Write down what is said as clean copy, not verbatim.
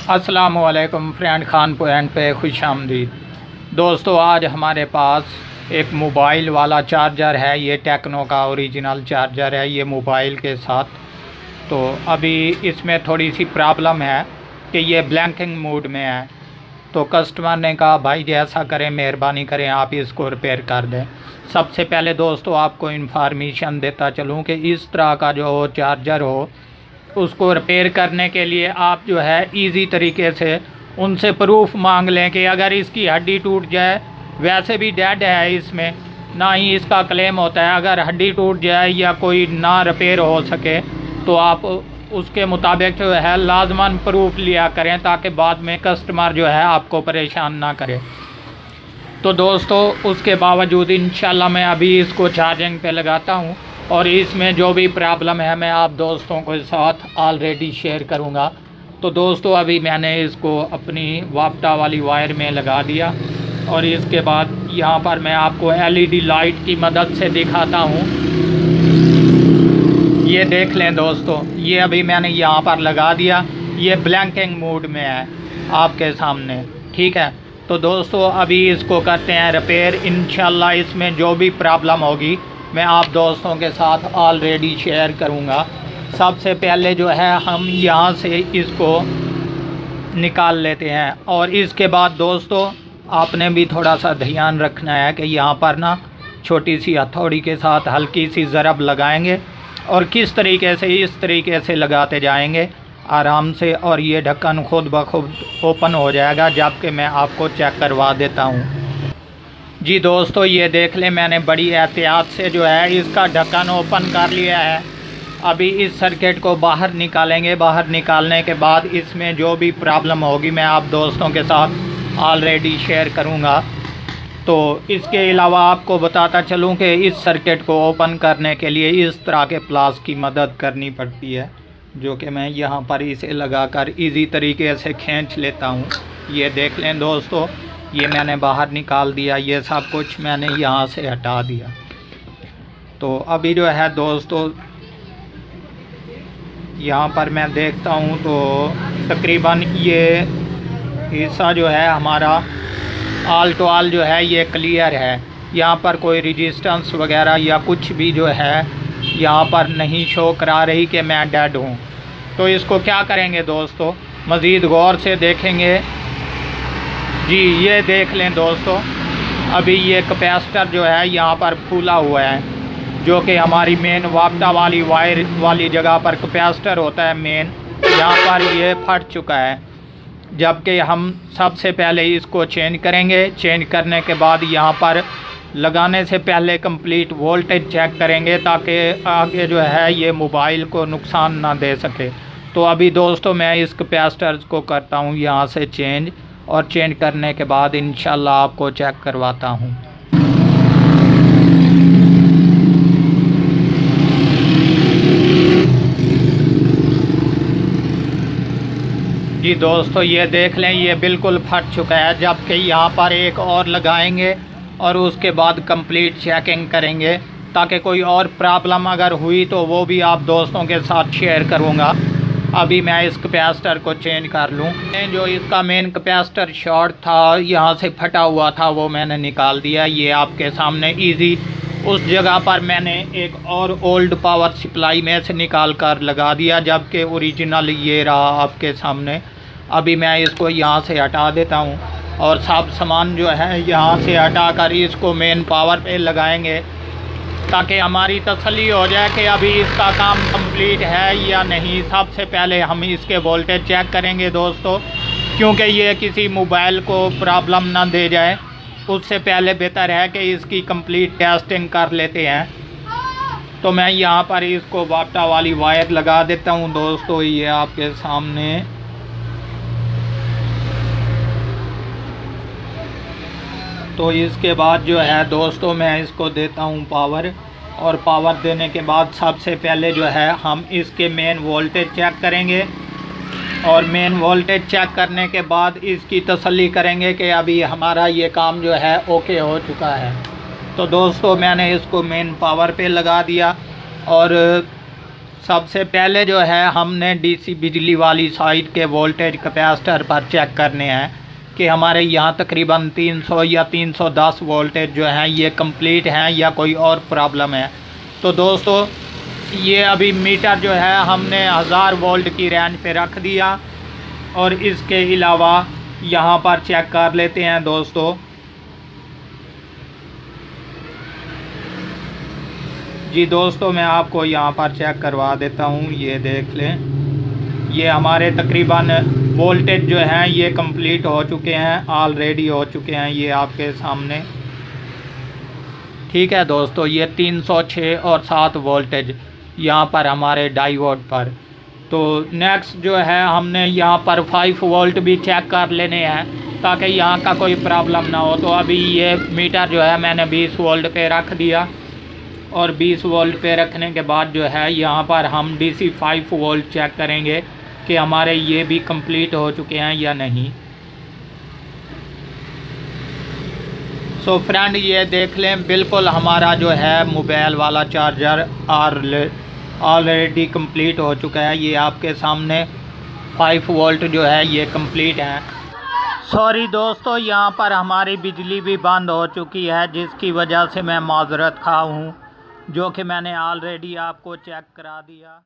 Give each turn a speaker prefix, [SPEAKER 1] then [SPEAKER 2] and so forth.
[SPEAKER 1] अस्सलामुअलैकुम friend, Khan point पे खुश आमदीद। दोस्तों, आज हमारे पास एक मोबाइल वाला चार्जर है। ये टेक्नो का ओरिजिनल चार्जर है, ये मोबाइल के साथ। तो अभी इसमें थोड़ी सी प्रॉब्लम है कि ये ब्लैंकिंग मोड में है। तो कस्टमर ने कहा भाई जैसा करें, मेहरबानी करें आप इसको रिपेयर कर दें। सबसे पहले दोस्तों आपको इन्फॉर्मेशन देता चलूँ कि इस तरह का जो चार्जर हो उसको रिपेयर करने के लिए आप जो है इजी तरीके से उनसे प्रूफ मांग लें कि अगर इसकी हड्डी टूट जाए, वैसे भी डेड है, इसमें ना ही इसका क्लेम होता है। अगर हड्डी टूट जाए या कोई ना रिपेयर हो सके तो आप उसके मुताबिक जो है लाजमन प्रूफ लिया करें, ताकि बाद में कस्टमर जो है आपको परेशान ना करे। तो दोस्तों उसके बावजूद इंशाल्लाह मैं अभी इसको चार्जिंग पे लगाता हूँ और इसमें जो भी प्रॉब्लम है मैं आप दोस्तों के साथ ऑलरेडी शेयर करूँगा। तो दोस्तों अभी मैंने इसको अपनी वापटा वाली वायर में लगा दिया और इसके बाद यहाँ पर मैं आपको एलईडी लाइट की मदद से दिखाता हूँ। ये देख लें दोस्तों, ये अभी मैंने यहाँ पर लगा दिया, ये ब्लैंकिंग मोड में है आपके सामने, ठीक है। तो दोस्तों अभी इसको करते हैं रिपेयर। इंशाल्लाह इसमें जो भी प्रॉब्लम होगी मैं आप दोस्तों के साथ ऑलरेडी शेयर करूंगा। सबसे पहले जो है हम यहाँ से इसको निकाल लेते हैं और इसके बाद दोस्तों आपने भी थोड़ा सा ध्यान रखना है कि यहाँ पर ना छोटी सी हथौड़ी के साथ हल्की सी ज़रब लगाएंगे और किस तरीके से, इस तरीके से लगाते जाएंगे आराम से, और ये ढक्कन खुद ब खुद ओपन हो जाएगा, जबकि मैं आपको चेक करवा देता हूँ। जी दोस्तों ये देख लें, मैंने बड़ी एहतियात से जो है इसका ढक्कन ओपन कर लिया है। अभी इस सर्किट को बाहर निकालेंगे। बाहर निकालने के बाद इसमें जो भी प्रॉब्लम होगी मैं आप दोस्तों के साथ ऑलरेडी शेयर करूंगा। तो इसके अलावा आपको बताता चलूं कि इस सर्किट को ओपन करने के लिए इस तरह के प्लास की मदद करनी पड़ती है, जो कि मैं यहाँ पर इसे लगाकर इजी तरीके से खींच लेता हूँ। ये देख लें दोस्तों, ये मैंने बाहर निकाल दिया, ये सब कुछ मैंने यहाँ से हटा दिया। तो अभी जो है दोस्तों यहाँ पर मैं देखता हूँ तो तकरीबन ये हिस्सा जो है हमारा आल टू आल जो है ये क्लियर है। यहाँ पर कोई रेजिस्टेंस वगैरह या कुछ भी जो है यहाँ पर नहीं शो करा रही कि मैं डेड हूँ। तो इसको क्या करेंगे दोस्तों, मज़ीद गौर से देखेंगे। जी ये देख लें दोस्तों, अभी ये कैपेसिटर जो है यहाँ पर फूला हुआ है, जो कि हमारी मेन वापटा वाली वायर वाली जगह पर कैपेसिटर होता है मेन, यहाँ पर ये फट चुका है। जबकि हम सबसे पहले इसको चेंज करेंगे। चेंज करने के बाद यहाँ पर लगाने से पहले कंप्लीट वोल्टेज चेक करेंगे, ताकि आगे जो है ये मोबाइल को नुकसान ना दे सके। तो अभी दोस्तों मैं इस कैपेसिटर को करता हूँ यहाँ से चेंज, और चेंज करने के बाद इंशाल्लाह आपको चेक करवाता हूँ। जी दोस्तों ये देख लें, ये बिल्कुल फट चुका है। जबकि यहाँ पर एक और लगाएंगे और उसके बाद कंप्लीट चेकिंग करेंगे, ताकि कोई और प्रॉब्लम अगर हुई तो वो भी आप दोस्तों के साथ शेयर करूँगा। अभी मैं इस कैपेसिटर को चेंज कर लूँ। जो इसका मेन कैपेसिटर शॉर्ट था, यहाँ से फटा हुआ था, वो मैंने निकाल दिया। ये आपके सामने इजी उस जगह पर मैंने एक और ओल्ड पावर सप्लाई में से निकाल कर लगा दिया, जबकि ओरिजिनल ये रहा आपके सामने। अभी मैं इसको यहाँ से हटा देता हूँ और सब सामान जो है यहाँ से हटा कर इसको मेन पावर पे लगाएंगे, ताकि हमारी तसल्ली हो जाए कि अभी इसका काम कंप्लीट है या नहीं। सबसे पहले हम इसके वोल्टेज चेक करेंगे दोस्तों, क्योंकि ये किसी मोबाइल को प्रॉब्लम ना दे जाए। उससे पहले बेहतर है कि इसकी कंप्लीट टेस्टिंग कर लेते हैं। तो मैं यहाँ पर इसको वापटा वाली वायर लगा देता हूँ दोस्तों, ये आपके सामने। तो इसके बाद जो है दोस्तों मैं इसको देता हूँ पावर, और पावर देने के बाद सबसे पहले जो है हम इसके मेन वोल्टेज चेक करेंगे, और मेन वोल्टेज चेक करने के बाद इसकी तसल्ली करेंगे कि अभी हमारा ये काम जो है ओके हो चुका है। तो दोस्तों मैंने इसको मेन पावर पे लगा दिया और सबसे पहले जो है हमने डीसी बिजली वाली साइड के वोल्टेज कैपेसिटर पर चेक करने हैं कि हमारे यहाँ तकरीबन 300 या 310 वोल्टेज जो हैं ये कंप्लीट हैं या कोई और प्रॉब्लम है। तो दोस्तों ये अभी मीटर जो है हमने 1000 वोल्ट की रेंज पे रख दिया और इसके अलावा यहाँ पर चेक कर लेते हैं दोस्तों। जी दोस्तों मैं आपको यहाँ पर चेक करवा देता हूँ, ये देख लें। ये हमारे तकरीबन वोल्टेज जो हैं ये कंप्लीट हो चुके हैं, ऑलरेडी हो चुके हैं, ये आपके सामने। ठीक है दोस्तों, ये 306 और 7 वोल्टेज यहाँ पर हमारे डायोड पर। तो नेक्स्ट जो है हमने यहाँ पर 5 वोल्ट भी चेक कर लेने हैं ताकि यहाँ का कोई प्रॉब्लम ना हो। तो अभी ये मीटर जो है मैंने 20 वोल्ट पे रख दिया और 20 वोल्ट पे रखने के बाद जो है यहाँ पर हम डीसी 5 वोल्ट चेक करेंगे कि हमारे ये भी कंप्लीट हो चुके हैं या नहीं। सो फ्रेंड ये देख लें, बिल्कुल हमारा जो है मोबाइल वाला चार्जर ऑलरेडी कंप्लीट हो चुका है। ये आपके सामने 5 वोल्ट जो है ये कंप्लीट है। सॉरी दोस्तों, यहाँ पर हमारी बिजली भी बंद हो चुकी है जिसकी वजह से मैं माजरत खा हूँ, जो कि मैंने ऑलरेडी आपको चेक करा दिया।